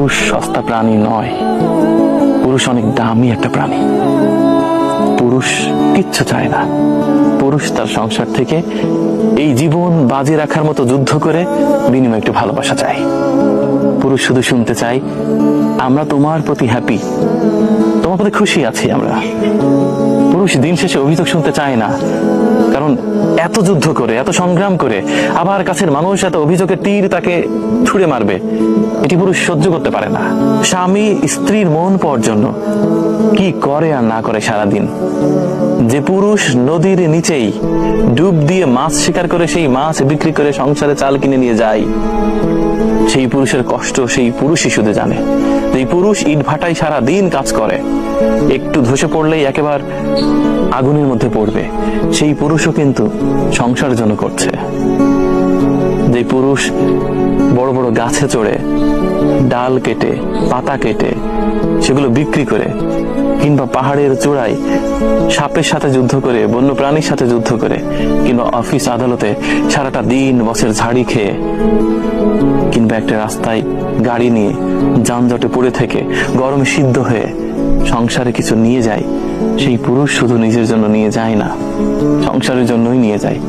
পুরুষ সস্তা প্রাণী নয়, পুরুষ অনেক দামি একটা প্রাণী। পুরুষ কিচ্ছু চায় না, পুরুষ তার সংসার থেকে এই জীবন বাজি রাখার মতো যুদ্ধ করে বিনিময়ে একটু ভালোবাসা চায়। পুরুষ শুধু শুনতে চাই, আমরা তোমার প্রতি হ্যাপি, তোমার প্রতি খুশি আছি আমরা। পুরুষ দিন শেষে অভিযোগ শুনতে চায় না, কারণ এত যুদ্ধ করে, এত সংগ্রাম করে আবার কাছের মানুষ এত অভিযোগের তীর তাকে ছুঁড়ে মারবে, এটি পুরুষ সহ্য করতে পারে না। স্বামী স্ত্রীর মন পাওয়ার জন্য কি করে আর না করে সারাদিন। যে পুরুষ নদীর নিচেই ডুব দিয়ে মাছ শিকার করে সেই মাছ বিক্রি করে সংসারে চাল কিনে নিয়ে যায়, সেই পুরুষের কষ্ট সেই পুরুষই শুধু জানে। যে পুরুষ ইট ভাটায় সারা দিন কাজ করে, একটু ধসে পড়লেই একেবারে আগুনের মধ্যে পড়বে, সেই পুরুষও কিন্তু সংসারের জন্য করছে। যে পুরুষ বড় বড় গাছে চড়ে ডাল কেটে পাতা কেটে সেগুলো বিক্রি করে, কিংবা পাহাড়ের চূড়ায় সাপের সাথে যুদ্ধ করে, বন্য প্রাণীর সাথে যুদ্ধ করে, কিংবা অফিস আদালতে সারাটা দিন বসের ঝাড়ি খেয়ে, কিংবা একটা রাস্তায় গাড়ি নিয়ে যানজটে পড়ে থেকে গরমে সিদ্ধ হয়ে সংসারে কিছু নিয়ে যায়, সেই পুরুষ শুধু নিজের জন্য নিয়ে যায় না, সংসারের জন্যই নিয়ে যায়।